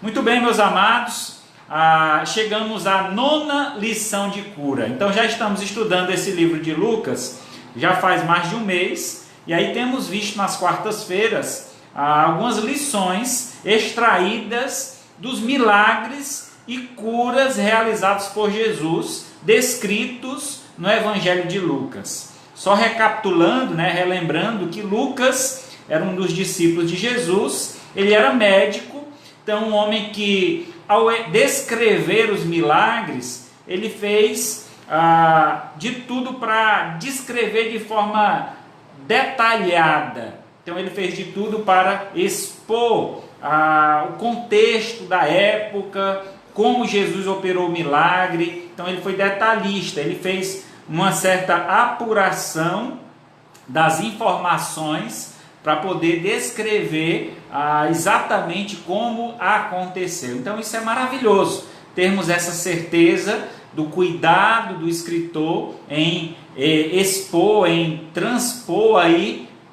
Muito bem, meus amados, chegamos à 9ª lição de cura. Então já estamos estudando esse livro de Lucas, já faz mais de um mês, e aí temos visto nas quartas-feiras algumas lições extraídas dos milagres e curas realizados por Jesus, descritos no Evangelho de Lucas. Só recapitulando, relembrando que Lucas era um dos discípulos de Jesus, ele era médico, então um homem que, ao descrever os milagres, ele fez de tudo para descrever de forma detalhada. Então ele fez de tudo para expor o contexto da época, como Jesus operou o milagre. Então ele foi detalhista, ele fez uma certa apuração das informações para poder descrever exatamente como aconteceu. Então isso é maravilhoso, termos essa certeza do cuidado do escritor em expor, em transpor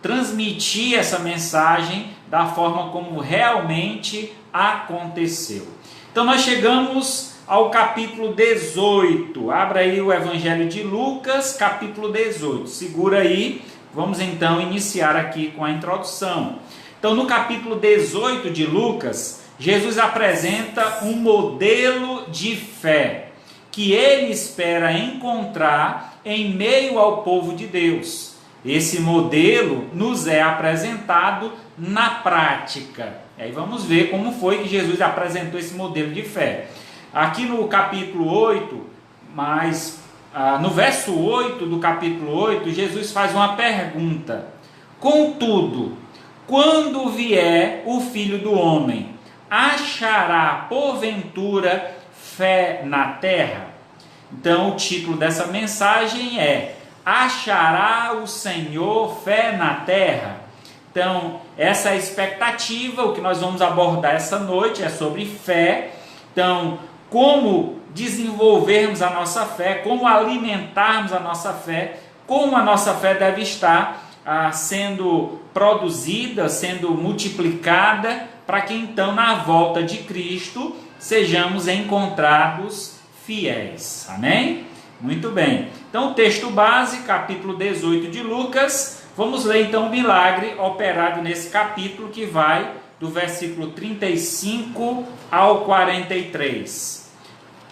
transmitir essa mensagem da forma como realmente aconteceu. Então nós chegamos ao capítulo 18. Abra aí o Evangelho de Lucas, capítulo 18. Segura aí. Vamos então iniciar aqui com a introdução. Então, no capítulo 18 de Lucas, Jesus apresenta um modelo de fé que ele espera encontrar em meio ao povo de Deus. Esse modelo nos é apresentado na prática. Aí vamos ver como foi que Jesus apresentou esse modelo de fé. Aqui no capítulo 8, no verso 8 do capítulo 8, Jesus faz uma pergunta. Contudo, quando vier o Filho do Homem, achará porventura fé na terra? Então o título dessa mensagem é: achará o Senhor fé na terra? Então essa é a expectativa. O que nós vamos abordar essa noite é sobre fé. Então, como desenvolvermos a nossa fé, como alimentarmos a nossa fé, como a nossa fé deve estar sendo produzida, sendo multiplicada, para que então na volta de Cristo sejamos encontrados fiéis. Amém? Muito bem. Então o texto base, capítulo 18 de Lucas, vamos ler então o milagre operado nesse capítulo, que vai do versículo 35 ao 43.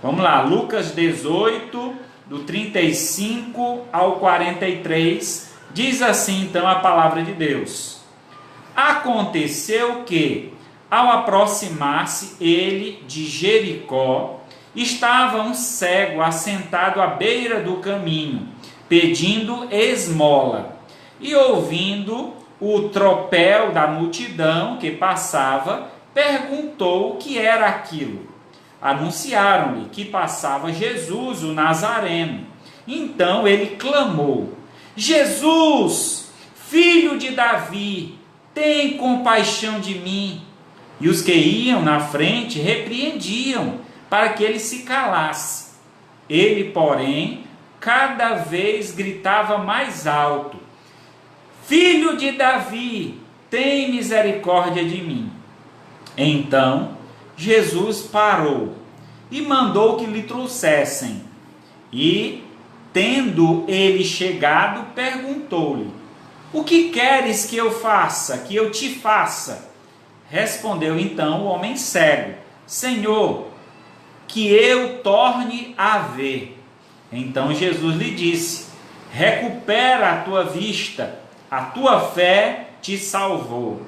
Vamos lá, Lucas 18, do 35 ao 43, diz assim então a palavra de Deus. Aconteceu que, ao aproximar-se ele de Jericó, estava um cego assentado à beira do caminho, pedindo esmola, e ouvindo o tropel da multidão que passava, perguntou o que era aquilo. Anunciaram-lhe que passava Jesus, o Nazareno. Então ele clamou: Jesus, filho de Davi, tem compaixão de mim. E os que iam na frente repreendiam para que ele se calasse. Ele, porém, cada vez gritava mais alto: Filho de Davi, tem misericórdia de mim. Então Jesus parou e mandou que lhe trouxessem. E, tendo ele chegado, perguntou-lhe: O que queres que eu faça, que eu te faça? Respondeu então o homem cego: Senhor, que eu torne a ver. Então Jesus lhe disse: Recupera a tua vista, a tua fé te salvou.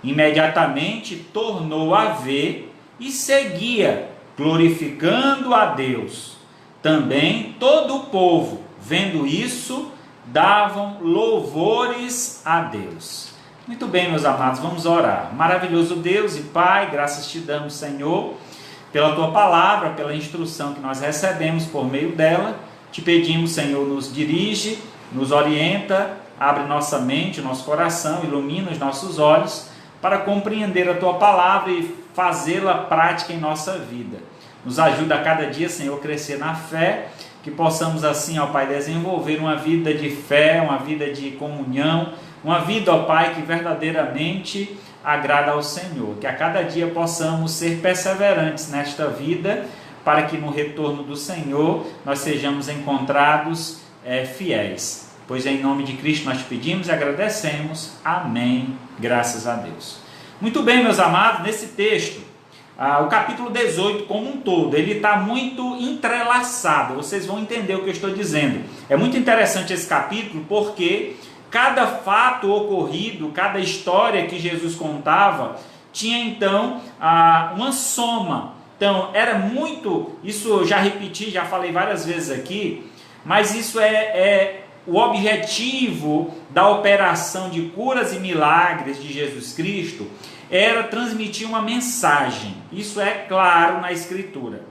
Imediatamente tornou a ver e seguia, glorificando a Deus. Também todo o povo, vendo isso, davam louvores a Deus. Muito bem, meus amados, vamos orar. Maravilhoso Deus e Pai, graças te damos, Senhor, pela tua palavra, pela instrução que nós recebemos por meio dela. Te pedimos, Senhor, nos dirige, nos orienta, abre nossa mente, nosso coração, ilumina os nossos olhos para compreender a tua palavra e fazê-la prática em nossa vida. Nos ajuda a cada dia, Senhor, crescer na fé, que possamos assim, ó Pai, desenvolver uma vida de fé, uma vida de comunhão, uma vida, ó Pai, que verdadeiramente agrada ao Senhor. Que a cada dia possamos ser perseverantes nesta vida, para que no retorno do Senhor nós sejamos encontrados fiéis. Pois em nome de Cristo nós te pedimos e agradecemos. Amém. Graças a Deus. Muito bem, meus amados, nesse texto, o capítulo 18 como um todo, ele está muito entrelaçado. Vocês vão entender o que eu estou dizendo. É muito interessante esse capítulo, porque cada fato ocorrido, cada história que Jesus contava, tinha então uma soma. Então, era muito, isso eu já repeti, já falei várias vezes aqui, mas isso é o objetivo da operação de curas e milagres de Jesus Cristo, era transmitir uma mensagem. Isso é claro na Escritura.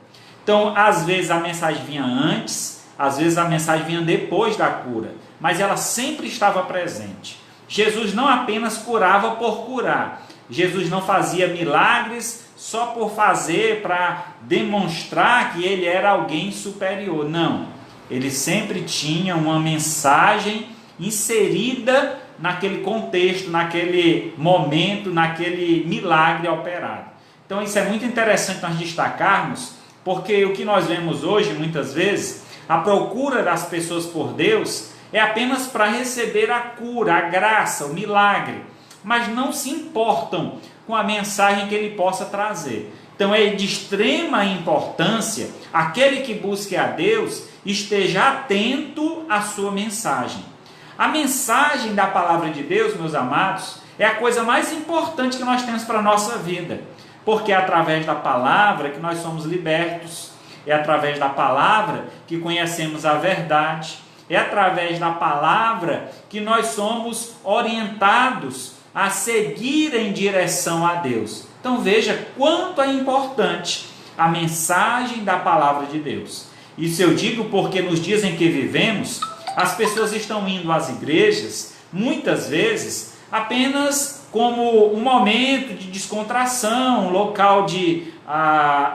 Então, às vezes a mensagem vinha antes, às vezes a mensagem vinha depois da cura, mas ela sempre estava presente. Jesus não apenas curava por curar, Jesus não fazia milagres só por fazer, para demonstrar que ele era alguém superior. Não, ele sempre tinha uma mensagem inserida naquele contexto, naquele momento, naquele milagre operado. Então isso é muito interessante nós destacarmos, porque o que nós vemos hoje, muitas vezes, a procura das pessoas por Deus é apenas para receber a cura, a graça, o milagre, mas não se importam com a mensagem que ele possa trazer. Então é de extrema importância aquele que busque a Deus esteja atento à sua mensagem. A mensagem da palavra de Deus, meus amados, é a coisa mais importante que nós temos para a nossa vida, porque é através da palavra que nós somos libertos, é através da palavra que conhecemos a verdade, é através da palavra que nós somos orientados a seguir em direção a Deus. Então veja quanto é importante a mensagem da palavra de Deus. Isso eu digo porque nos dias em que vivemos, as pessoas estão indo às igrejas, muitas vezes, apenas como um momento de descontração, um local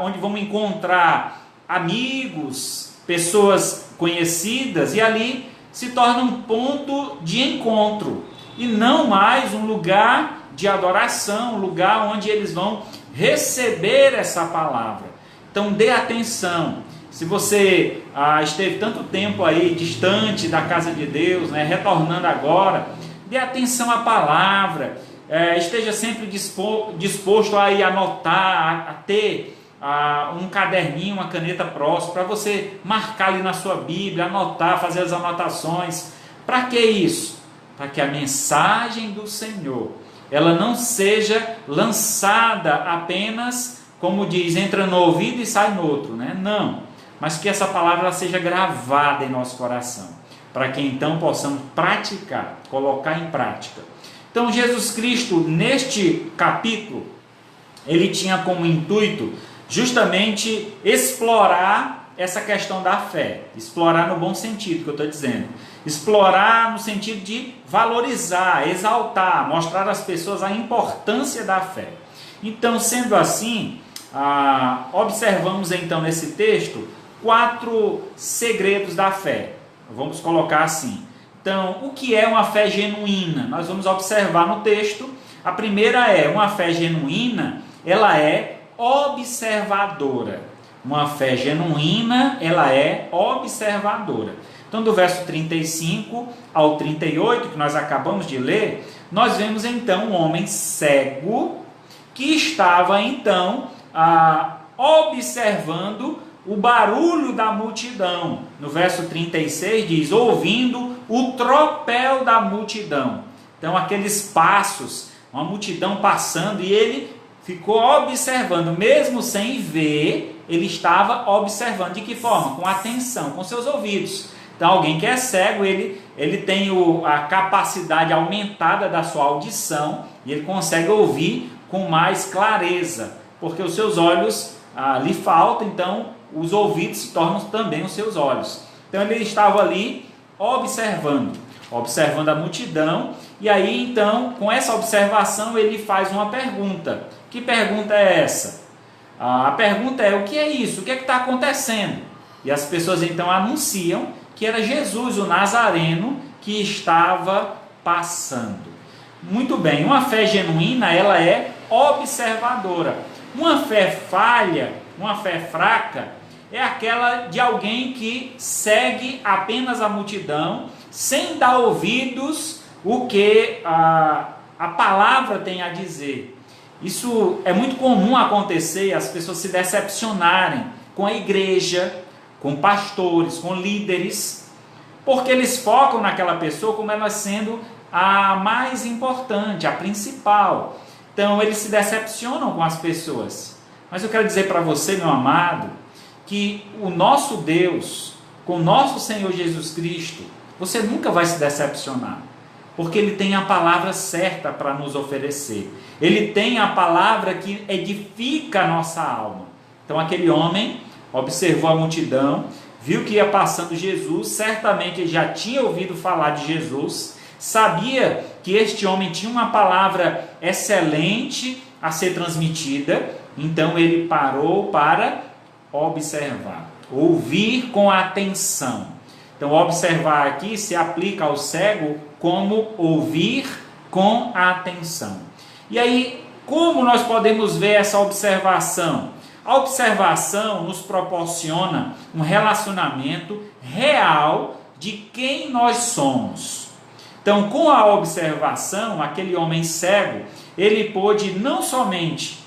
onde vão encontrar amigos, pessoas conhecidas, e ali se torna um ponto de encontro, e não mais um lugar de adoração, um lugar onde eles vão receber essa palavra. Então dê atenção. Se você esteve tanto tempo aí distante da casa de Deus, retornando agora, dê atenção à palavra, esteja sempre disposto a ir anotar, a ter um caderninho, uma caneta próxima, para você marcar ali na sua Bíblia, anotar, fazer as anotações. Para que isso? Para que a mensagem do Senhor, ela não seja lançada apenas, como diz, entra no ouvido e sai no outro, Não, mas que essa palavra seja gravada em nosso coração, para que então possamos praticar, colocar em prática. Então Jesus Cristo, neste capítulo, ele tinha como intuito justamente explorar essa questão da fé, explorar no bom sentido que eu estou dizendo, explorar no sentido de valorizar, exaltar, mostrar às pessoas a importância da fé. Então, sendo assim, observamos então nesse texto 4 segredos da fé, vamos colocar assim. Então, o que é uma fé genuína? Nós vamos observar no texto. A primeira é, uma fé genuína, ela é observadora. Uma fé genuína, ela é observadora. Então, do verso 35 ao 38, que nós acabamos de ler, nós vemos então um homem cego que estava então observando o barulho da multidão. No verso 36 diz, ouvindo o tropel da multidão. Então, aqueles passos, uma multidão passando, e ele ficou observando, mesmo sem ver, ele estava observando. De que forma? Com atenção, com seus ouvidos. Então, alguém que é cego, ele tem a capacidade aumentada da sua audição, e ele consegue ouvir com mais clareza, porque os seus olhos lhe faltam, então os ouvidos se tornam também os seus olhos. Então, ele estava ali observando a multidão, e aí então, com essa observação, ele faz uma pergunta. Que pergunta é essa? A pergunta é, o que é isso? O que é que está acontecendo? E as pessoas então anunciam que era Jesus, o Nazareno, que estava passando. Muito bem, uma fé genuína, ela é observadora. Uma fé falha, uma fé fraca, é aquela de alguém que segue apenas a multidão, sem dar ouvidos o que a palavra tem a dizer. Isso é muito comum acontecer, as pessoas se decepcionarem com a igreja, com pastores, com líderes, porque eles focam naquela pessoa como ela sendo a mais importante, a principal. Então eles se decepcionam com as pessoas. Mas eu quero dizer para você, meu amado, que o nosso Deus, com o nosso Senhor Jesus Cristo, você nunca vai se decepcionar, porque Ele tem a palavra certa para nos oferecer. Ele tem a palavra que edifica a nossa alma. Então aquele homem observou a multidão, viu que ia passando Jesus, certamente ele já tinha ouvido falar de Jesus, sabia que este homem tinha uma palavra excelente a ser transmitida, então ele parou para observar, ouvir com atenção. Então observar aqui se aplica ao cego como ouvir com atenção. E aí, como nós podemos ver essa observação? A observação nos proporciona um relacionamento real de quem nós somos. Então, com a observação, aquele homem cego, ele pôde não somente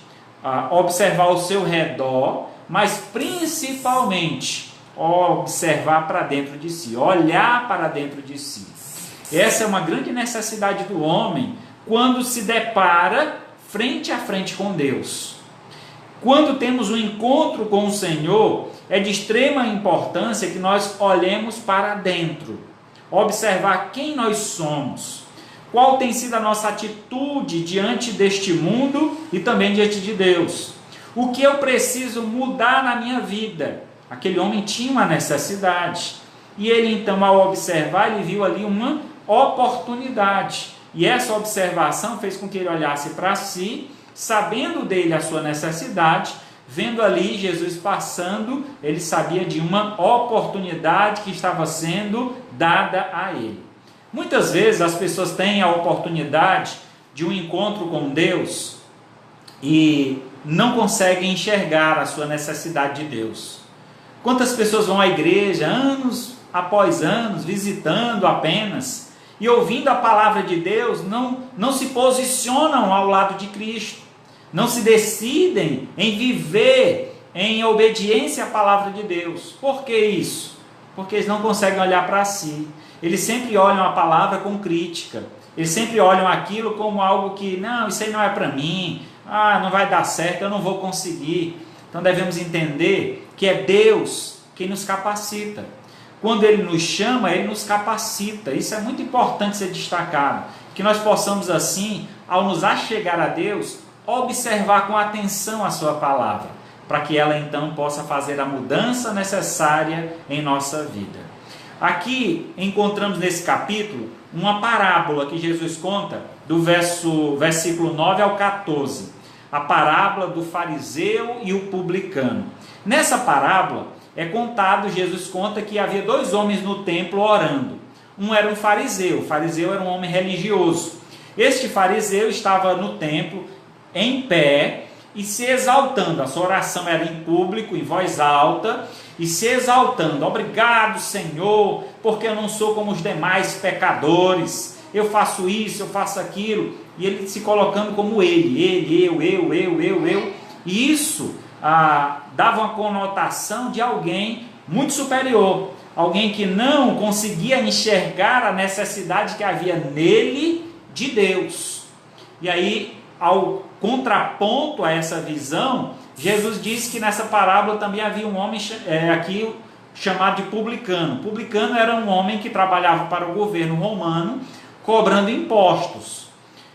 observar ao seu redor, mas principalmente observar para dentro de si, olhar para dentro de si. Essa é uma grande necessidade do homem quando se depara frente a frente com Deus. Quando temos um encontro com o Senhor, é de extrema importância que nós olhemos para dentro, observar quem nós somos, qual tem sido a nossa atitude diante deste mundo e também diante de Deus. O que eu preciso mudar na minha vida? Aquele homem tinha uma necessidade, e ele então, ao observar, ele viu ali uma oportunidade, e essa observação fez com que ele olhasse para si, sabendo dele a sua necessidade, vendo ali Jesus passando, ele sabia de uma oportunidade que estava sendo dada a ele. Muitas vezes as pessoas têm a oportunidade de um encontro com Deus e não conseguem enxergar a sua necessidade de Deus. Quantas pessoas vão à igreja anos após anos, visitando apenas, e ouvindo a palavra de Deus, não se posicionam ao lado de Cristo, não se decidem em viver em obediência à palavra de Deus. Por que isso? Porque eles não conseguem olhar para si. Eles sempre olham a palavra com crítica. Eles sempre olham aquilo como algo que, não, isso aí não é para mim, não vai dar certo, eu não vou conseguir. Então devemos entender que é Deus quem nos capacita. Quando Ele nos chama, Ele nos capacita. Isso é muito importante ser destacado. Que nós possamos assim, ao nos achegar a Deus, observar com atenção a sua palavra, para que ela então possa fazer a mudança necessária em nossa vida. Aqui encontramos nesse capítulo uma parábola que Jesus conta do versículo 9 ao 14. A parábola do fariseu e o publicano. Nessa parábola é contado, Jesus conta que havia dois homens no templo orando. Um era um fariseu, o fariseu era um homem religioso. Este fariseu estava no templo, em pé, e se exaltando. A sua oração era em público, em voz alta, e se exaltando. Obrigado, Senhor, porque eu não sou como os demais pecadores. Eu faço isso, eu faço aquilo. E ele se colocando como ele, eu. E isso dava uma conotação de alguém muito superior. Alguém que não conseguia enxergar a necessidade que havia nele de Deus. E aí, ao contraponto a essa visão, Jesus disse que nessa parábola também havia um homem aqui chamado de publicano. Publicano era um homem que trabalhava para o governo romano, cobrando impostos.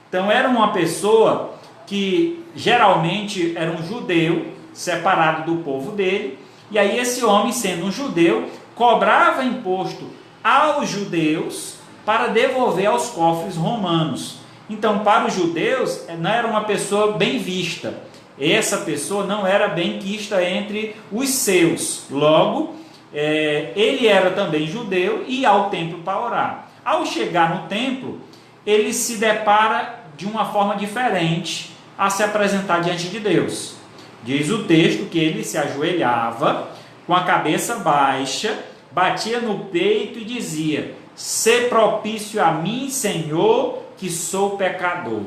Então era uma pessoa que geralmente era um judeu, separado do povo dele, e aí esse homem, sendo um judeu, cobrava imposto aos judeus para devolver aos cofres romanos. Então, para os judeus, não era uma pessoa bem vista. Essa pessoa não era bem quista entre os seus. Logo, ele era também judeu e ia ao templo para orar. Ao chegar no templo, ele se depara de uma forma diferente a se apresentar diante de Deus. Diz o texto que ele se ajoelhava com a cabeça baixa, batia no peito e dizia: "Sê propício a mim, Senhor, que sou pecador."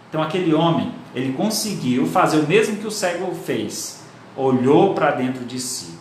Então aquele homem, ele conseguiu fazer o mesmo que o cego fez. Olhou para dentro de si,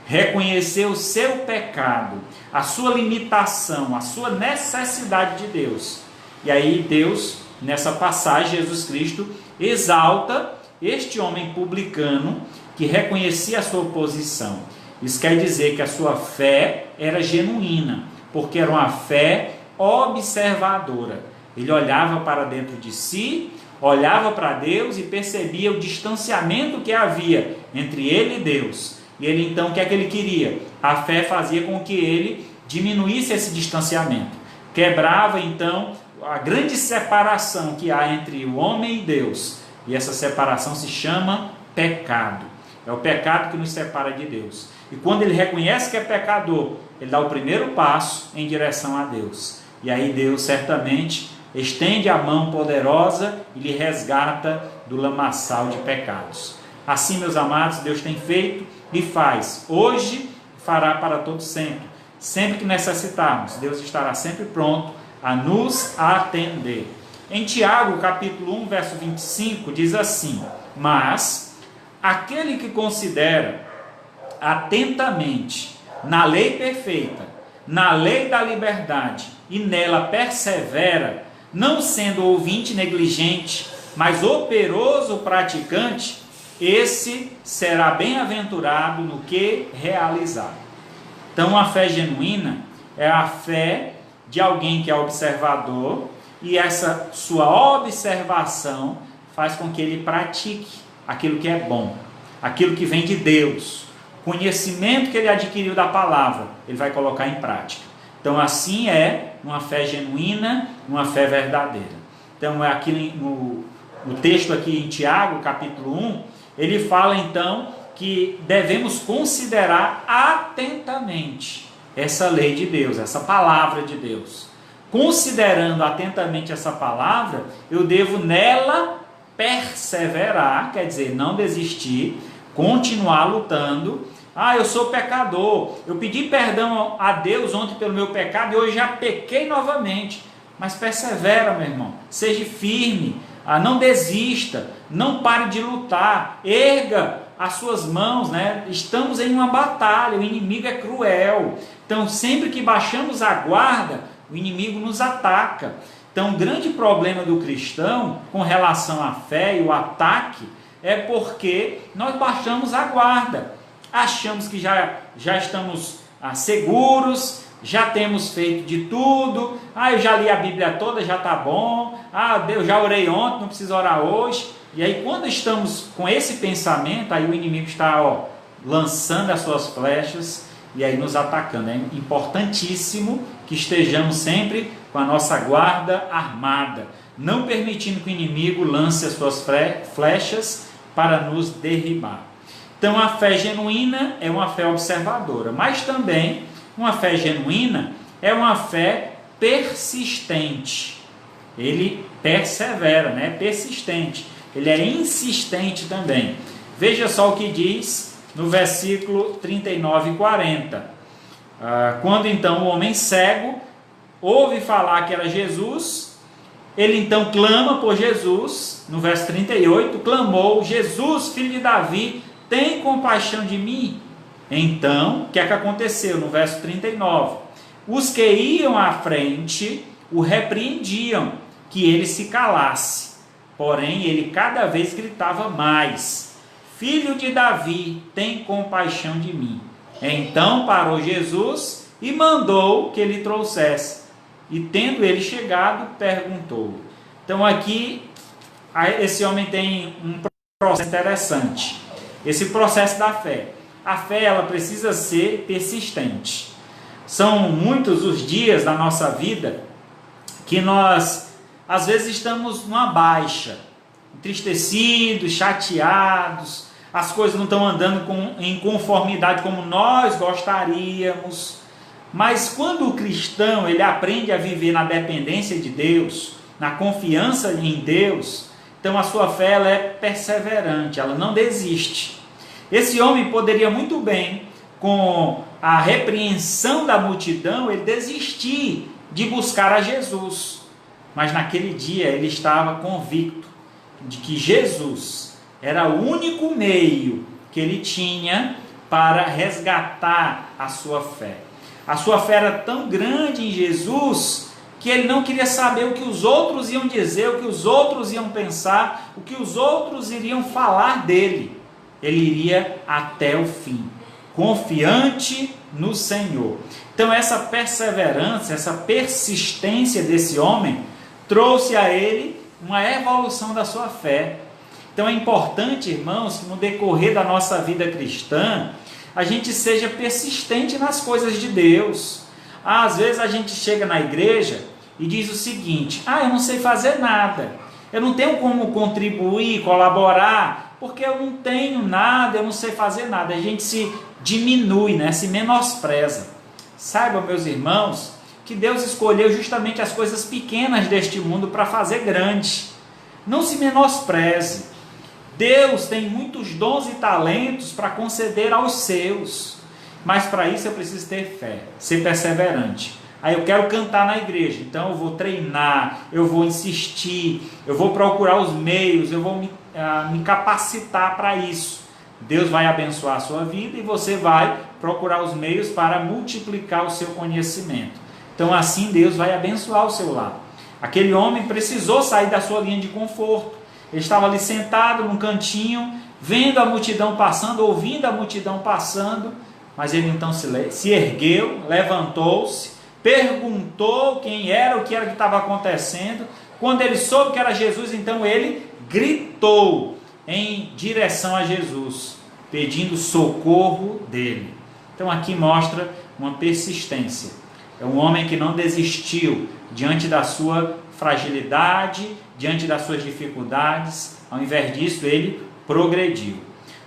reconheceu o seu pecado, a sua limitação, a sua necessidade de Deus. E aí Deus, nessa passagem, Jesus Cristo exalta este homem publicano que reconhecia a sua posição. Isso quer dizer que a sua fé era genuína, porque era uma fé observadora. Ele olhava para dentro de si, olhava para Deus e percebia o distanciamento que havia entre ele e Deus. E ele então, o que é que ele queria? A fé fazia com que ele diminuísse esse distanciamento. Quebrava então a grande separação que há entre o homem e Deus. E essa separação se chama pecado. É o pecado que nos separa de Deus. E quando ele reconhece que é pecador, ele dá o primeiro passo em direção a Deus. E aí Deus certamente estende a mão poderosa e lhe resgata do lamaçal de pecados. Assim, meus amados, Deus tem feito e faz. Hoje fará para todo sempre. Sempre que necessitarmos, Deus estará sempre pronto a nos atender. Em Tiago, capítulo 1, verso 25, diz assim: "Mas aquele que considera atentamente na lei perfeita, na lei da liberdade, e nela persevera, não sendo ouvinte negligente, mas operoso praticante, esse será bem-aventurado no que realizar." Então, a fé genuína é a fé de alguém que é observador, e essa sua observação faz com que ele pratique aquilo que é bom, aquilo que vem de Deus. O conhecimento que ele adquiriu da palavra, ele vai colocar em prática. Então, assim é uma fé genuína, uma fé verdadeira. Então, é aqui no texto aqui em Tiago, capítulo 1, ele fala então que devemos considerar atentamente essa lei de Deus, essa palavra de Deus. Considerando atentamente essa palavra, eu devo nela perseverar, quer dizer, não desistir, continuar lutando. Eu sou pecador, eu pedi perdão a Deus ontem pelo meu pecado e hoje já pequei novamente. Mas persevera, meu irmão, seja firme, não desista, não pare de lutar, erga as suas mãos, né? Estamos em uma batalha, o inimigo é cruel. Então, sempre que baixamos a guarda, o inimigo nos ataca. Então, o grande problema do cristão com relação à fé e o ataque é porque nós baixamos a guarda. Achamos que já estamos seguros, já temos feito de tudo. Eu já li a Bíblia toda, já está bom. Eu já orei ontem, não preciso orar hoje. E aí, quando estamos com esse pensamento, aí o inimigo está lançando as suas flechas e aí nos atacando. É importantíssimo que estejamos sempre com a nossa guarda armada, não permitindo que o inimigo lance as suas flechas para nos derribar. Então, a fé genuína é uma fé observadora, mas também uma fé genuína é uma fé persistente. Ele persevera, né? Persistente. Ele é insistente também. Veja só o que diz no versículo 39 e 40. Quando então o homem cego ouve falar que era Jesus, ele então clama por Jesus. No verso 38, clamou: "Jesus, filho de Davi, tem compaixão de mim." Então, o que é que aconteceu? No verso 39, os que iam à frente o repreendiam que ele se calasse. Porém, ele cada vez gritava mais: "Filho de Davi, tem compaixão de mim." Então parou Jesus e mandou que ele trouxesse. E tendo ele chegado, perguntou. Então aqui, esse homem tem um processo interessante. Esse processo da fé. A fé, ela precisa ser persistente. São muitos os dias da nossa vida que nós às vezes estamos numa baixa, entristecidos, chateados, as coisas não estão andando em conformidade como nós gostaríamos. Mas quando o cristão ele aprende a viver na dependência de Deus, na confiança em Deus, então a sua fé ela é perseverante, ela não desiste. Esse homem poderia muito bem, com a repreensão da multidão, ele desistir de buscar a Jesus. Mas naquele dia ele estava convicto de que Jesus era o único meio que ele tinha para resgatar a sua fé. A sua fé era tão grande em Jesus que ele não queria saber o que os outros iam dizer, o que os outros iam pensar, o que os outros iriam falar dele. Ele iria até o fim, confiante no Senhor. Então essa perseverança, essa persistência desse homem trouxe a ele uma evolução da sua fé. Então é importante, irmãos, que no decorrer da nossa vida cristã, a gente seja persistente nas coisas de Deus. Às vezes a gente chega na igreja e diz o seguinte: eu não sei fazer nada, eu não tenho como contribuir, colaborar, porque eu não tenho nada, eu não sei fazer nada. A gente se diminui, né? Se menospreza. Saibam, meus irmãos, que Deus escolheu justamente as coisas pequenas deste mundo para fazer grande. Não se menospreze. Deus tem muitos dons e talentos para conceder aos seus, mas para isso eu preciso ter fé, ser perseverante. Aí eu quero cantar na igreja, então eu vou treinar, eu vou insistir, eu vou procurar os meios, eu vou me capacitar para isso. Deus vai abençoar a sua vida e você vai procurar os meios para multiplicar o seu conhecimento. Então assim Deus vai abençoar o seu lar. Aquele homem precisou sair da sua linha de conforto. Ele estava ali sentado num cantinho, vendo a multidão passando, ouvindo a multidão passando, mas ele então se ergueu, levantou-se, perguntou quem era, o que era que estava acontecendo. Quando ele soube que era Jesus, então ele gritou em direção a Jesus, pedindo socorro dele. Então aqui mostra uma persistência. É um homem que não desistiu diante da sua fragilidade, diante das suas dificuldades. Ao invés disso, ele progrediu.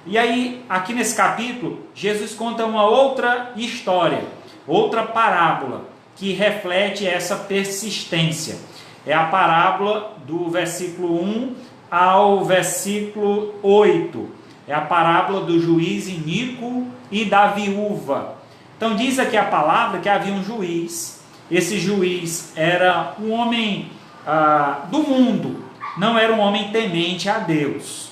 E aí, aqui nesse capítulo, Jesus conta uma outra história, outra parábola, que reflete essa persistência. É a parábola do versículo 1 ao versículo 8. É a parábola do juiz iníquo e da viúva. Então diz aqui a palavra que havia um juiz. Esse juiz era um homem do mundo, não era um homem temente a Deus.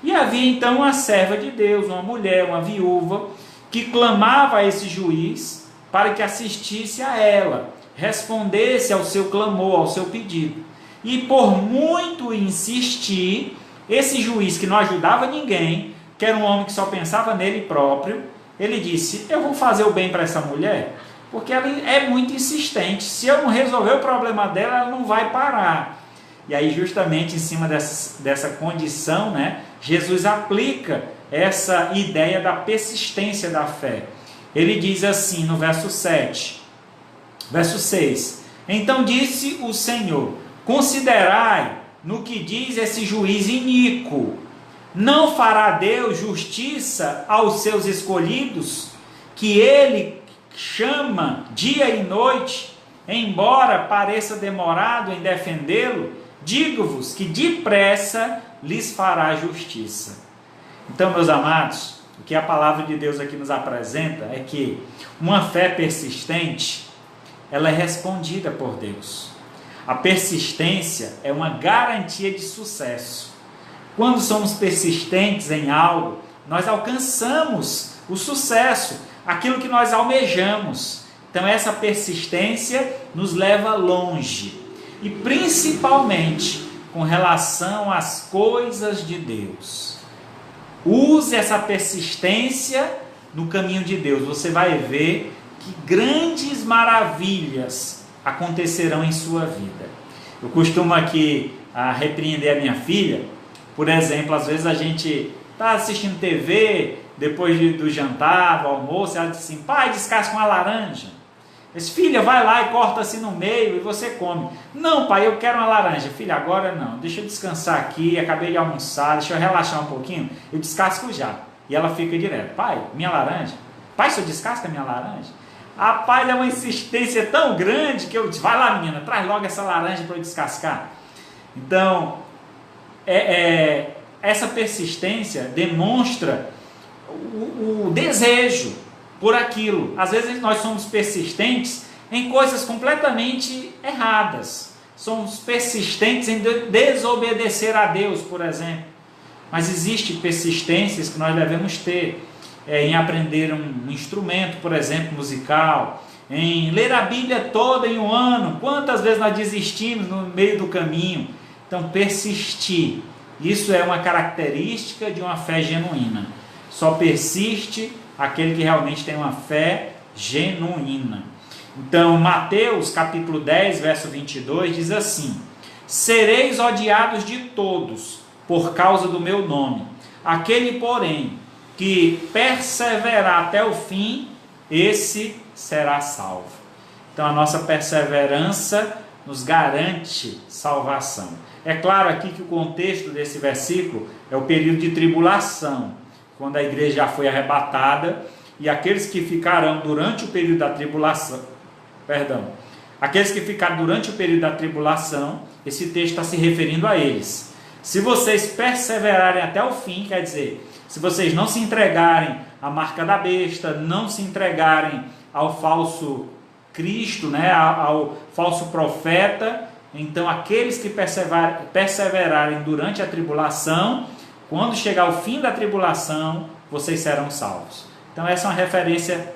E havia então uma serva de Deus, uma mulher, uma viúva, que clamava a esse juiz para que assistisse a ela, respondesse ao seu clamor, ao seu pedido. E por muito insistir, esse juiz que não ajudava ninguém, que era um homem que só pensava nele próprio, ele disse: eu vou fazer o bem para essa mulher, porque ela é muito insistente. Se eu não resolver o problema dela, ela não vai parar. E aí, justamente em cima dessa condição, né, Jesus aplica essa ideia da persistência da fé. Ele diz assim no verso 7, verso 6: então disse o Senhor: considerai no que diz esse juiz iníquo. Não fará Deus justiça aos seus escolhidos, que ele chama dia e noite, embora pareça demorado em defendê-lo? Digo-vos que depressa lhes fará justiça. Então, meus amados, o que a palavra de Deus aqui nos apresenta é que uma fé persistente, ela é respondida por Deus. A persistência é uma garantia de sucesso. Quando somos persistentes em algo, nós alcançamos o sucesso, aquilo que nós almejamos. Então essa persistência nos leva longe, e principalmente com relação às coisas de Deus. Use essa persistência no caminho de Deus, você vai ver que grandes maravilhas acontecerão em sua vida. Eu costumo aqui repreender a minha filha. Por exemplo, às vezes a gente está assistindo TV, depois do jantar, do almoço, ela diz assim: pai, descasca uma laranja. Esse filha, vai lá e corta assim no meio e você come. Não, pai, eu quero uma laranja. Filha, agora não, deixa eu descansar aqui, acabei de almoçar, deixa eu relaxar um pouquinho, eu descasco já. E ela fica direto: pai, minha laranja? Pai, o senhor descasca minha laranja? Rapaz, é uma insistência tão grande que eu disse, vai lá menina, traz logo essa laranja para eu descascar. Então, essa persistência demonstra o desejo por aquilo. Às vezes nós somos persistentes em coisas completamente erradas. Somos persistentes em desobedecer a Deus, por exemplo. Mas existem persistências que nós devemos ter em aprender um instrumento, por exemplo, musical, em ler a Bíblia toda em um ano. Quantas vezes nós desistimos no meio do caminho? Então, persistir. Isso é uma característica de uma fé genuína. Só persiste aquele que realmente tem uma fé genuína. Então, Mateus capítulo 10, verso 22 diz assim: sereis odiados de todos por causa do meu nome. Aquele, porém, que perseverar até o fim, esse será salvo. Então, a nossa perseverança nos garante salvação. É claro aqui que o contexto desse versículo é o período de tribulação, quando a igreja já foi arrebatada, e aqueles que ficarão durante o período da tribulação, aqueles que ficaram durante o período da tribulação, esse texto está se referindo a eles. Se vocês perseverarem até o fim, quer dizer, se vocês não se entregarem à marca da besta, não se entregarem ao falso Cristo, né, ao falso profeta, então aqueles que perseverarem durante a tribulação, quando chegar o fim da tribulação, vocês serão salvos. Então essa é uma referência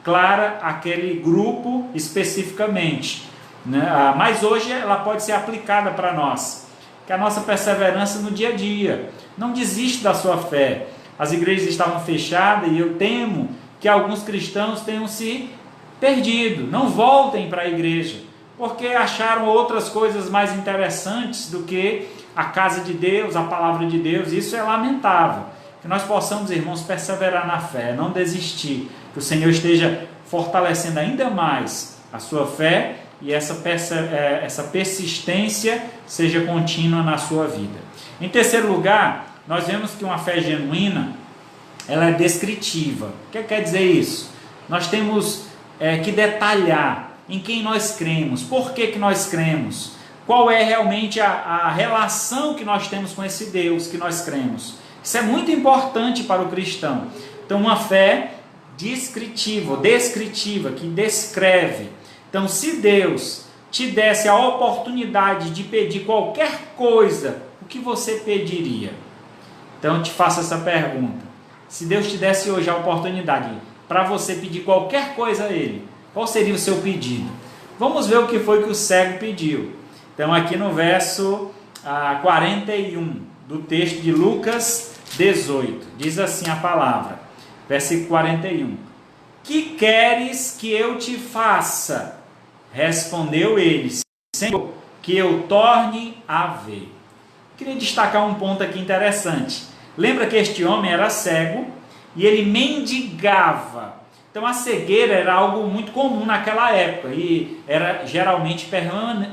clara àquele grupo especificamente, né? Mas hoje ela pode ser aplicada para nós, que a nossa perseverança no dia a dia. Não desiste da sua fé. As igrejas estavam fechadas e eu temo que alguns cristãos tenham se perdido, não voltem para a igreja, porque acharam outras coisas mais interessantes do que a casa de Deus, a palavra de Deus. Isso é lamentável. Que nós possamos, irmãos, perseverar na fé, não desistir, que o Senhor esteja fortalecendo ainda mais a sua fé e essa persistência seja contínua na sua vida. Em terceiro lugar, nós vemos que uma fé genuína, ela é descritiva. O que quer dizer isso? Nós temos que detalhar em quem nós cremos, por que nós cremos, qual é realmente a relação que nós temos com esse Deus que nós cremos. Isso é muito importante para o cristão. Então, uma fé descritiva, que descreve. Então, se Deus te desse a oportunidade de pedir qualquer coisa, o que você pediria? Então, eu te faço essa pergunta. Se Deus te desse hoje a oportunidade para você pedir qualquer coisa a Ele, qual seria o seu pedido? Vamos ver o que foi que o cego pediu. Então, aqui no verso 41 do texto de Lucas 18, diz assim a palavra, versículo 41. Que queres que eu te faça? Respondeu ele, Senhor, que eu torne a ver. Queria destacar um ponto aqui interessante. Lembra que este homem era cego e ele mendigava. Então a cegueira era algo muito comum naquela época e era geralmente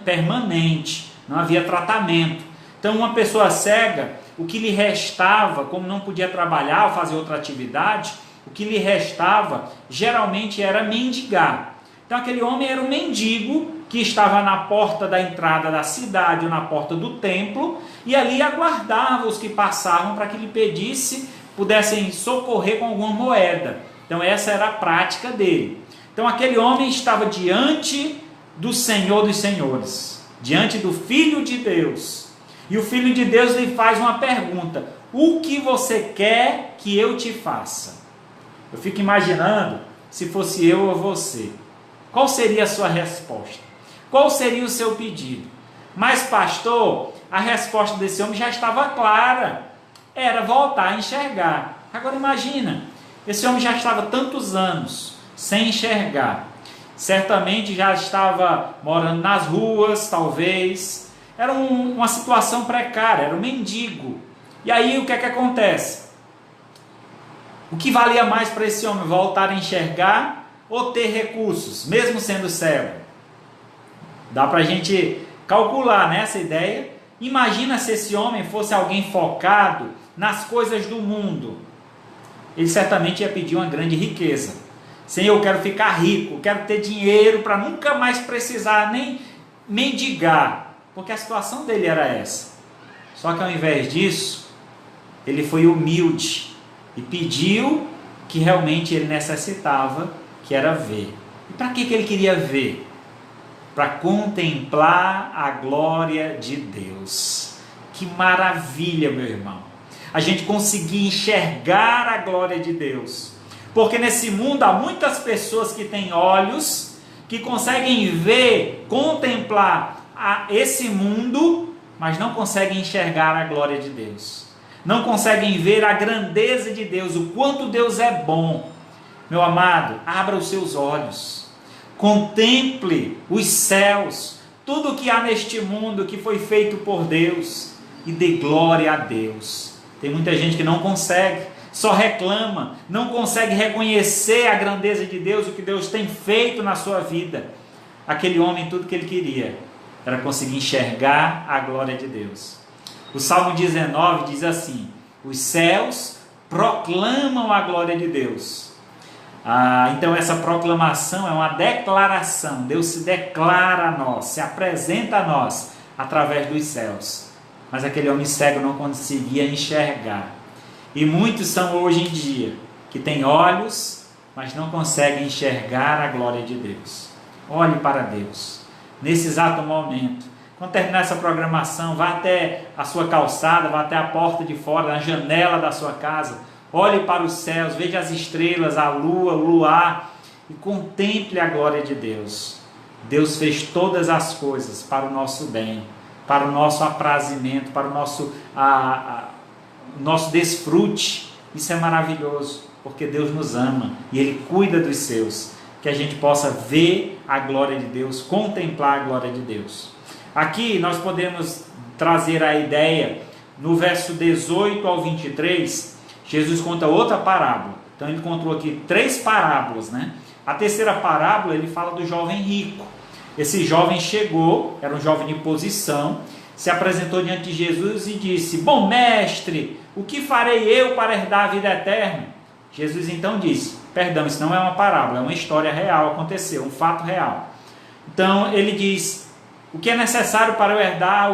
permanente, não havia tratamento. Então uma pessoa cega, o que lhe restava, como não podia trabalhar ou fazer outra atividade, o que lhe restava geralmente era mendigar. Então aquele homem era um mendigo que estava na porta da entrada da cidade ou na porta do templo e ali aguardava os que passavam para que lhe pedisse, pudessem socorrer com alguma moeda. Então essa era a prática dele. Então aquele homem estava diante do Senhor dos Senhores, diante do Filho de Deus. E o Filho de Deus lhe faz uma pergunta: o que você quer que eu te faça? Eu fico imaginando se fosse eu ou você. Qual seria a sua resposta? Qual seria o seu pedido? Mas pastor, a resposta desse homem já estava clara. Era voltar a enxergar. Agora imagina, esse homem já estava tantos anos sem enxergar. Certamente já estava morando nas ruas, talvez. Era uma situação precária, era um mendigo. E aí o que é que acontece? O que valia mais para esse homem? Voltar a enxergar ou ter recursos, mesmo sendo cego? Dá para a gente calcular nessa ideia. Imagina se esse homem fosse alguém focado nas coisas do mundo. Ele certamente ia pedir uma grande riqueza. Senhor, eu quero ficar rico, eu quero ter dinheiro para nunca mais precisar nem mendigar, porque a situação dele era essa. Só que ao invés disso, ele foi humilde e pediu que realmente ele necessitava, que era ver. E para que ele queria ver? Para contemplar a glória de Deus. Que maravilha, meu irmão, a gente conseguir enxergar a glória de Deus, porque nesse mundo há muitas pessoas que têm olhos, que conseguem ver, contemplar esse mundo, mas não conseguem enxergar a glória de Deus, não conseguem ver a grandeza de Deus, o quanto Deus é bom. Meu amado, abra os seus olhos, contemple os céus, tudo que há neste mundo que foi feito por Deus, e dê glória a Deus. Tem muita gente que não consegue, só reclama, não consegue reconhecer a grandeza de Deus, o que Deus tem feito na sua vida. Aquele homem, tudo que ele queria era conseguir enxergar a glória de Deus. O Salmo 19 diz assim: os céus proclamam a glória de Deus. Então essa proclamação é uma declaração. Deus se declara a nós, se apresenta a nós através dos céus. Mas aquele homem cego não conseguia enxergar. E muitos são hoje em dia, que têm olhos, mas não conseguem enxergar a glória de Deus. Olhe para Deus, nesse exato momento. Quando terminar essa programação, vá até a sua calçada, vá até a porta de fora, na janela da sua casa. Olhe para os céus, veja as estrelas, a lua, o luar, e contemple a glória de Deus. Deus fez todas as coisas para o nosso bem, para o nosso aprazimento, para o nosso desfrute. Isso é maravilhoso, porque Deus nos ama e Ele cuida dos seus. Que a gente possa ver a glória de Deus, contemplar a glória de Deus. Aqui nós podemos trazer a ideia, no verso 18 ao 23, Jesus conta outra parábola. Então ele contou aqui 3 parábolas, né? A terceira parábola ele fala do jovem rico. Esse jovem chegou, era um jovem de posição, se apresentou diante de Jesus e disse: bom mestre, o que farei eu para herdar a vida eterna? Jesus então disse: perdão, isso não é uma parábola, é uma história real, aconteceu, um fato real. Então ele diz: o que é necessário para eu herdar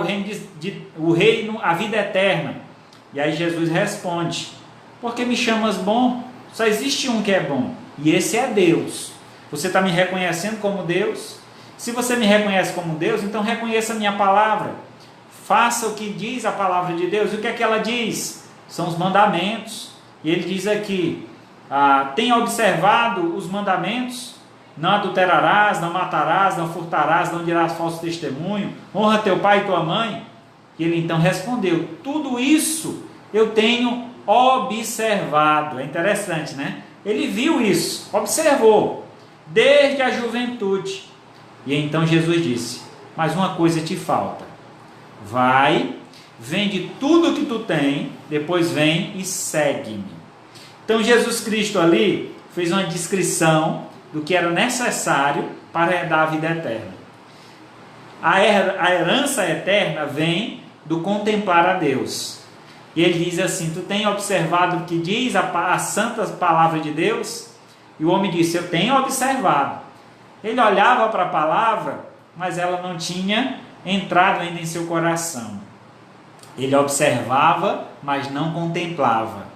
o reino, a vida eterna? E aí Jesus responde: por que me chamas bom? Só existe um que é bom, e esse é Deus. Você está me reconhecendo como Deus? Se você me reconhece como Deus, então reconheça a minha palavra. Faça o que diz a palavra de Deus. E o que é que ela diz? São os mandamentos. E ele diz aqui: tenha observado os mandamentos: não adulterarás, não matarás, não furtarás, não dirás falso testemunho, honra teu pai e tua mãe. E ele então respondeu: tudo isso eu tenho observado. É interessante, né? Ele viu isso, observou, desde a juventude. E então Jesus disse: mas uma coisa te falta. Vai, vende tudo o que tu tem, depois vem e segue-me. Então Jesus Cristo ali fez uma descrição do que era necessário para herdar a vida eterna. A herança eterna vem do contemplar a Deus. E ele diz assim: tu tem observado o que diz a santa palavra de Deus? E o homem disse: eu tenho observado. Ele olhava para a palavra, mas ela não tinha entrado ainda em seu coração. Ele observava, mas não contemplava.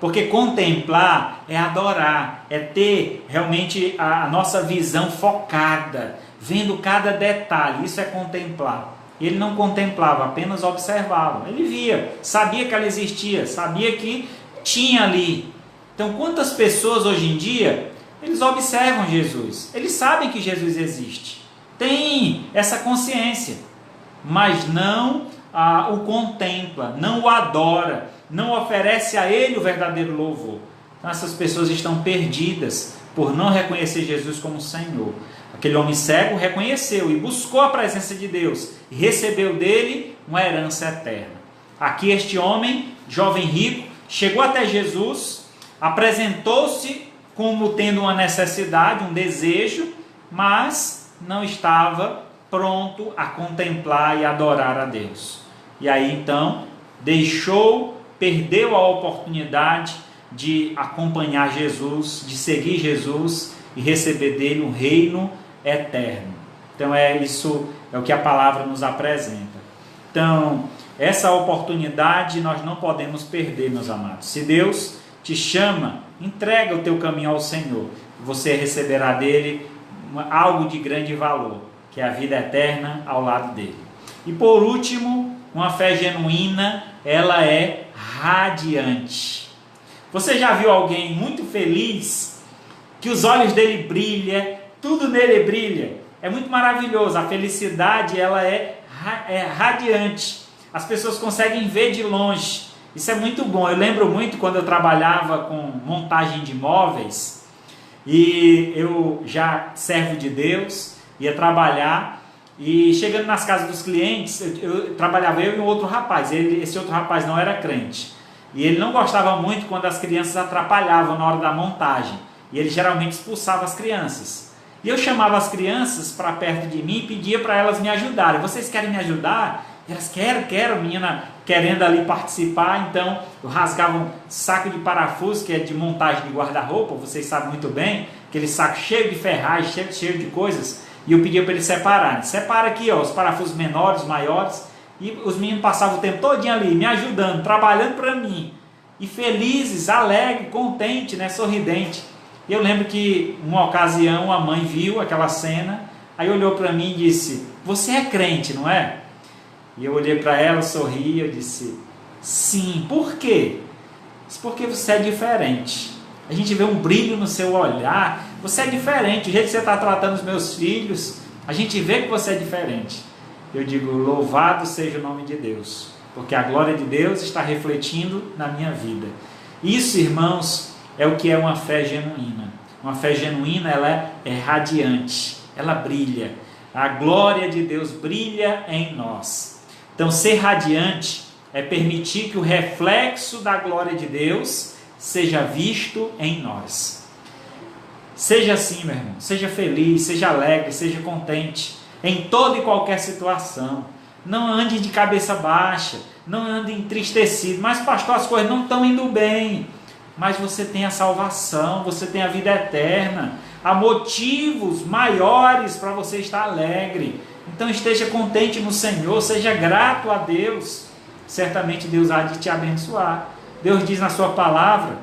Porque contemplar é adorar, é ter realmente a nossa visão focada, vendo cada detalhe. Isso é contemplar. Ele não contemplava, apenas observava. Ele via, sabia que ela existia, sabia que tinha ali. Então, quantas pessoas hoje em dia, eles observam Jesus, eles sabem que Jesus existe, tem essa consciência, mas não o contempla, não o adora, não oferece a Ele o verdadeiro louvor. Então, essas pessoas estão perdidas por não reconhecer Jesus como Senhor. Aquele homem cego reconheceu e buscou a presença de Deus e recebeu dele uma herança eterna. Aqui este homem, jovem rico, chegou até Jesus, apresentou-se como tendo uma necessidade, um desejo, mas não estava pronto a contemplar e adorar a Deus. E aí então perdeu a oportunidade de acompanhar Jesus, de seguir Jesus e receber dele um reino eterno. Então isso é o que a palavra nos apresenta. Então, essa oportunidade nós não podemos perder, meus amados. Se Deus te chama, entrega o teu caminho ao Senhor. Você receberá dele algo de grande valor, que é a vida eterna ao lado dele. E por último, uma fé genuína, ela é radiante. Você já viu alguém muito feliz, que os olhos dele brilham, tudo nele brilha? É muito maravilhoso. A felicidade, ela é radiante. As pessoas conseguem ver de longe. Isso é muito bom. Eu lembro muito quando eu trabalhava com montagem de móveis, e eu já servo de Deus, ia trabalhar, e chegando nas casas dos clientes, eu trabalhava eu e um outro rapaz. Esse outro rapaz não era crente, e ele não gostava muito quando as crianças atrapalhavam na hora da montagem, e ele geralmente expulsava as crianças. E eu chamava as crianças para perto de mim e pedia para elas me ajudarem. Vocês querem me ajudar? Elas, quero, menina querendo ali participar. Então eu rasgava um saco de parafuso, que é de montagem de guarda-roupa, vocês sabem muito bem, aquele saco cheio de ferragem, cheio de coisas, e eu pedia para eles separarem. Separa aqui, ó, os parafusos menores, os maiores, e os meninos passavam o tempo todinho ali, me ajudando, trabalhando para mim, e felizes, alegres, contentes, né, sorridentes. E eu lembro que uma ocasião a mãe viu aquela cena, aí olhou para mim e disse: você é crente, não é? E eu olhei para ela, sorri, eu disse: sim. Por quê? Disse: porque você é diferente. A gente vê um brilho no seu olhar. Você é diferente. O jeito que você está tratando os meus filhos, a gente vê que você é diferente. Eu digo: louvado seja o nome de Deus, porque a glória de Deus está refletindo na minha vida. Isso, irmãos, é o que é uma fé genuína. Uma fé genuína, ela é radiante, ela brilha. A glória de Deus brilha em nós. Então, ser radiante é permitir que o reflexo da glória de Deus seja visto em nós. Seja assim, meu irmão. Seja feliz, seja alegre, seja contente em toda e qualquer situação. Não ande de cabeça baixa, não ande entristecido. Mas, pastor, as coisas não estão indo bem. Mas você tem a salvação, você tem a vida eterna. Há motivos maiores para você estar alegre. Então esteja contente no Senhor, seja grato a Deus. Certamente Deus há de te abençoar. Deus diz na sua palavra: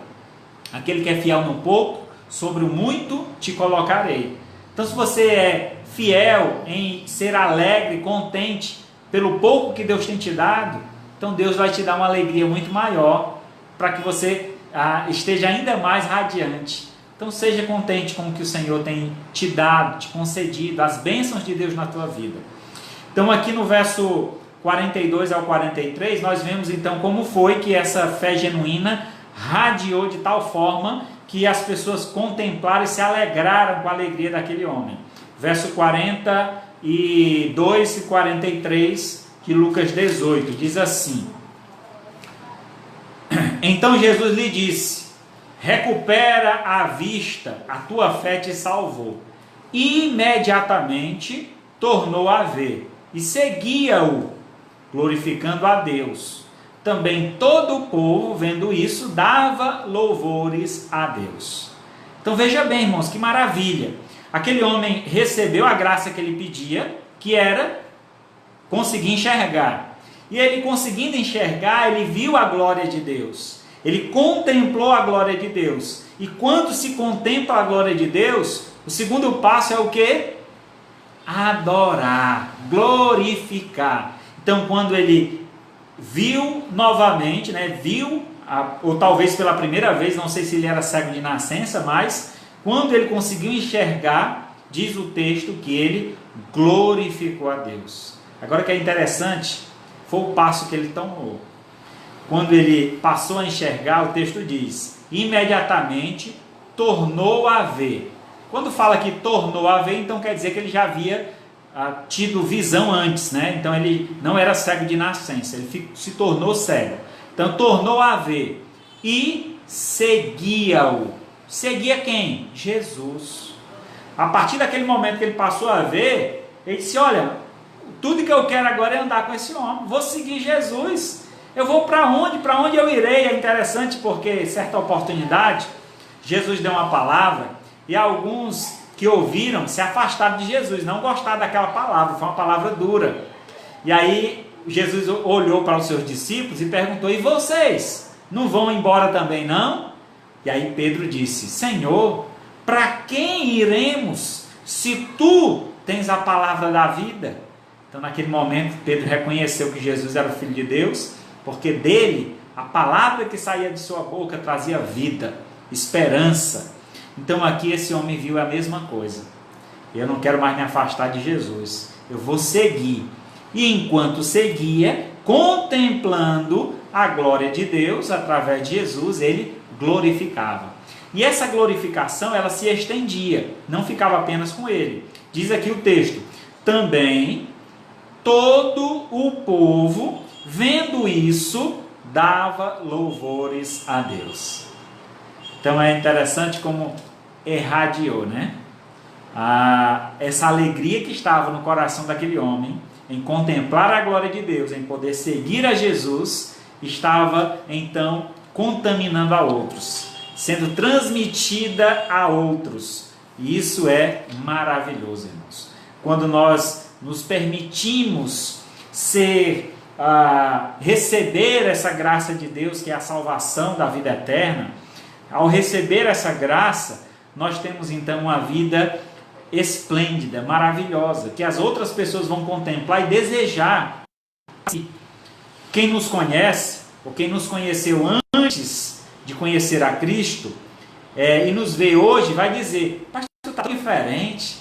aquele que é fiel no pouco, sobre o muito te colocarei. Então, se você é fiel em ser alegre, contente pelo pouco que Deus tem te dado, então Deus vai te dar uma alegria muito maior, para que você esteja ainda mais radiante. Então seja contente com o que o Senhor tem te dado, te concedido, as bênçãos de Deus na tua vida. Então aqui no verso 42 ao 43, nós vemos então como foi que essa fé genuína radiou de tal forma que as pessoas contemplaram e se alegraram com a alegria daquele homem. Verso 42 e 43 de Lucas 18, diz assim: então Jesus lhe disse: recupera a vista, a tua fé te salvou. Imediatamente tornou a ver e seguia-o, glorificando a Deus. Também todo o povo, vendo isso, dava louvores a Deus. Então veja bem, irmãos, que maravilha. Aquele homem recebeu a graça que ele pedia, que era conseguir enxergar. E ele, conseguindo enxergar, ele viu a glória de Deus. Ele contemplou a glória de Deus. E quando se contempla a glória de Deus, o segundo passo é o quê? Adorar, glorificar. Então, quando ele viu novamente, ou talvez pela primeira vez, não sei se ele era cego de nascença, mas quando ele conseguiu enxergar, diz o texto que ele glorificou a Deus. Agora, o que é interessante foi o passo que ele tomou. Quando ele passou a enxergar, o texto diz: imediatamente tornou a ver. Quando fala que tornou a ver, então quer dizer que ele já havia tido visão antes, né? Então ele não era cego de nascença, ele se tornou cego. Então tornou a ver e seguia-o. Seguia quem? Jesus. A partir daquele momento que ele passou a ver, ele disse: olha, tudo que eu quero agora é andar com esse homem, vou seguir Jesus. Eu vou para onde? Para onde eu irei? É interessante porque, certa oportunidade, Jesus deu uma palavra e alguns que ouviram se afastaram de Jesus, não gostaram daquela palavra, foi uma palavra dura. E aí Jesus olhou para os seus discípulos e perguntou: e vocês, não vão embora também não? E aí Pedro disse: Senhor, para quem iremos, se tu tens a palavra da vida? Então naquele momento Pedro reconheceu que Jesus era o Filho de Deus, porque dele, a palavra que saía de sua boca trazia vida, esperança. Então aqui esse homem viu a mesma coisa. Eu não quero mais me afastar de Jesus, eu vou seguir. E enquanto seguia, contemplando a glória de Deus através de Jesus, ele glorificava. E essa glorificação, ela se estendia, não ficava apenas com ele. Diz aqui o texto: também todo o povo, vendo isso, dava louvores a Deus. Então é interessante como irradiou, né? Essa alegria que estava no coração daquele homem em contemplar a glória de Deus, em poder seguir a Jesus, estava então contaminando a outros, sendo transmitida a outros. E isso é maravilhoso, irmãos. Quando nós nos permitimos receber essa graça de Deus, que é a salvação da vida eterna, ao receber essa graça, nós temos então uma vida esplêndida, maravilhosa, que as outras pessoas vão contemplar e desejar. Quem nos conhece, ou quem nos conheceu antes de conhecer a Cristo, e nos vê hoje, vai dizer: pastor, tu está diferente,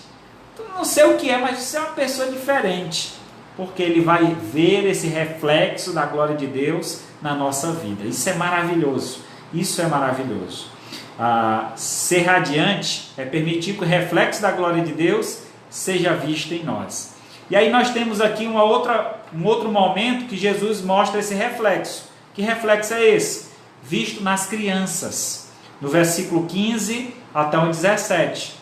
tu não sei o que é, mas você é uma pessoa diferente, porque ele vai ver esse reflexo da glória de Deus na nossa vida. Isso é maravilhoso, isso é maravilhoso. Ser radiante é permitir que o reflexo da glória de Deus seja visto em nós. E aí nós temos aqui um outro momento que Jesus mostra esse reflexo. Que reflexo é esse? Visto nas crianças. No versículo 15 até o 17.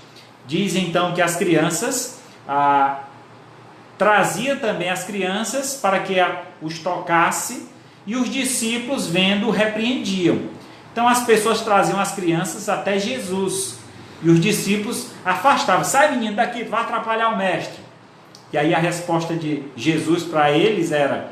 Diz então que as crianças, trazia também as crianças para que os tocasse, e os discípulos, vendo, repreendiam. Então as pessoas traziam as crianças até Jesus, e os discípulos afastavam: sai menino daqui, vai atrapalhar o mestre. E aí a resposta de Jesus para eles era: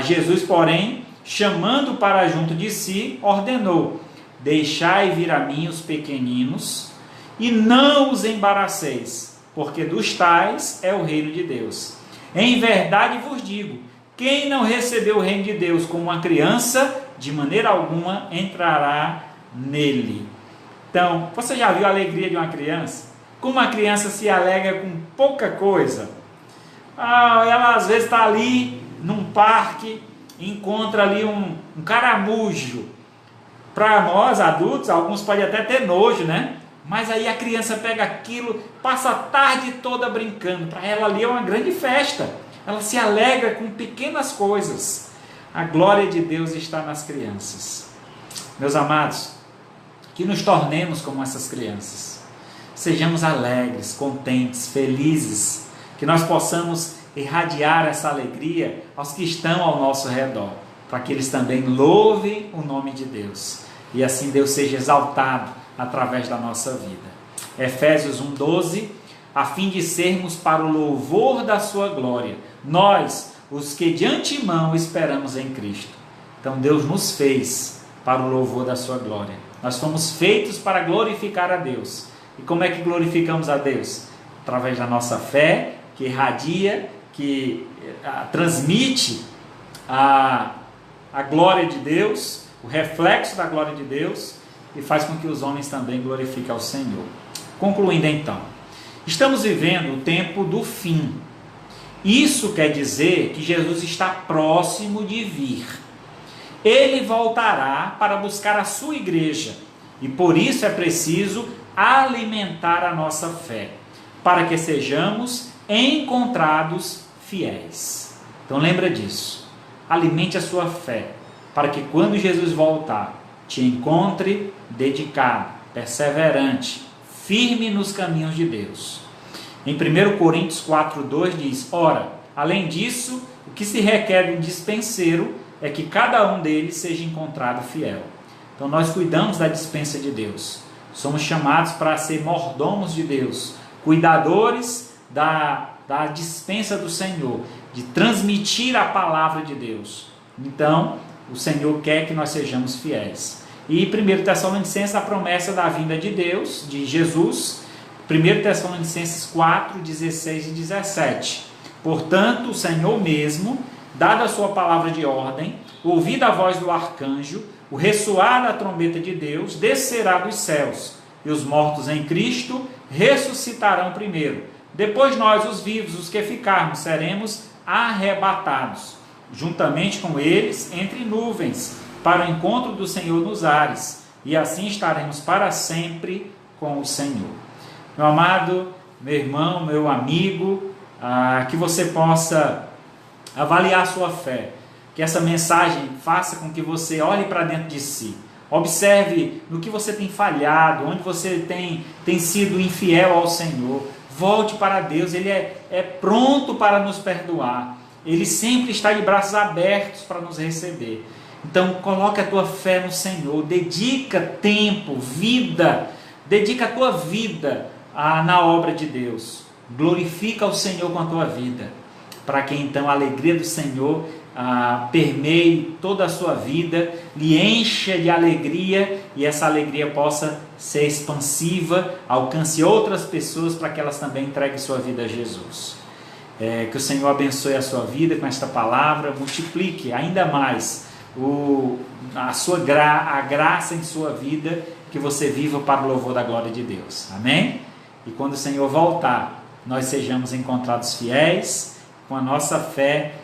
Jesus, porém, chamando para junto de si, ordenou: deixai vir a mim os pequeninos, e não os embaraceis, porque dos tais é o reino de Deus. Em verdade vos digo, quem não recebeu o reino de Deus como uma criança, de maneira alguma entrará nele. Então, você já viu a alegria de uma criança? Como uma criança se alegra com pouca coisa. Ela às vezes está ali num parque, encontra ali um caramujo. Para nós adultos, alguns podem até ter nojo, né? Mas aí a criança pega aquilo, passa a tarde toda brincando. Para ela ali é uma grande festa. Ela se alegra com pequenas coisas. A glória de Deus está nas crianças. Meus amados, que nos tornemos como essas crianças. Sejamos alegres, contentes, felizes. Que nós possamos irradiar essa alegria aos que estão ao nosso redor, para que eles também louvem o nome de Deus. E assim Deus seja exaltado através da nossa vida. Efésios 1:12, a fim de sermos para o louvor da sua glória, nós, os que de antemão esperamos em Cristo. Então Deus nos fez para o louvor da sua glória. Nós fomos feitos para glorificar a Deus. E como é que glorificamos a Deus? Através da nossa fé, que irradia, que transmite a glória de Deus, o reflexo da glória de Deus, e faz com que os homens também glorifiquem ao Senhor. Concluindo então, estamos vivendo o tempo do fim. Isso quer dizer que Jesus está próximo de vir. Ele voltará para buscar a sua igreja, e por isso é preciso alimentar a nossa fé, para que sejamos encontrados fiéis. Então lembra disso, alimente a sua fé, para que quando Jesus voltar, te encontre dedicado, perseverante, firme nos caminhos de Deus. Em 1 Coríntios 4:2 diz: ora, além disso, o que se requer de um dispenseiro é que cada um deles seja encontrado fiel. Então nós cuidamos da dispensa de Deus, Somos chamados para ser mordomos de Deus, cuidadores da dispensa do Senhor, de transmitir a palavra de Deus. Então, o Senhor quer que nós sejamos fiéis. E 1 Tessalonicenses, a promessa da vinda de Deus, de Jesus, 1 Tessalonicenses 4, 16 e 17. Portanto, o Senhor mesmo, dada a sua palavra de ordem, ouvida a voz do arcanjo, o ressoar da trombeta de Deus, descerá dos céus, e os mortos em Cristo ressuscitarão primeiro. Depois nós, os vivos, os que ficarmos, seremos arrebatados, juntamente com eles, entre nuvens, para o encontro do Senhor nos ares, e assim estaremos para sempre com o Senhor. Meu amado, meu irmão, meu amigo, que você possa avaliar a sua fé, que essa mensagem faça com que você olhe para dentro de si, observe no que você tem falhado, onde você tem sido infiel ao Senhor. Volte para Deus, Ele é pronto para nos perdoar, Ele sempre está de braços abertos para nos receber. Então coloque a tua fé no Senhor, dedica tempo, vida, dedica a tua vida na obra de Deus, glorifica o Senhor com a tua vida, para que então a alegria do Senhor permeie toda a sua vida, lhe encha de alegria, e essa alegria possa ser expansiva, alcance outras pessoas para que elas também entreguem sua vida a Jesus. Que o Senhor abençoe a sua vida com esta palavra, multiplique ainda mais a graça em sua vida, que você viva para o louvor da glória de Deus. Amém? E quando o Senhor voltar, nós sejamos encontrados fiéis, com a nossa fé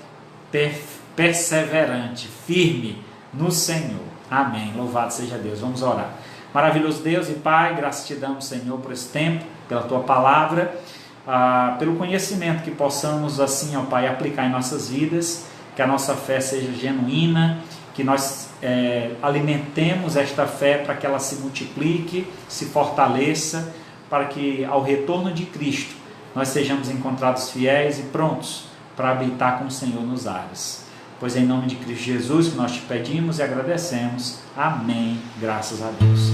perseverante, firme no Senhor. Amém. Louvado seja Deus. Vamos orar. Maravilhoso Deus e Pai, graças te damos, Senhor, por esse tempo, pela tua palavra, pelo conhecimento que possamos assim, ó Pai, aplicar em nossas vidas, que a nossa fé seja genuína, que nós alimentemos esta fé para que ela se multiplique, se fortaleça, para que ao retorno de Cristo nós sejamos encontrados fiéis e prontos para habitar com o Senhor nos ares. Pois em nome de Cristo Jesus que nós te pedimos e agradecemos. Amém. Graças a Deus.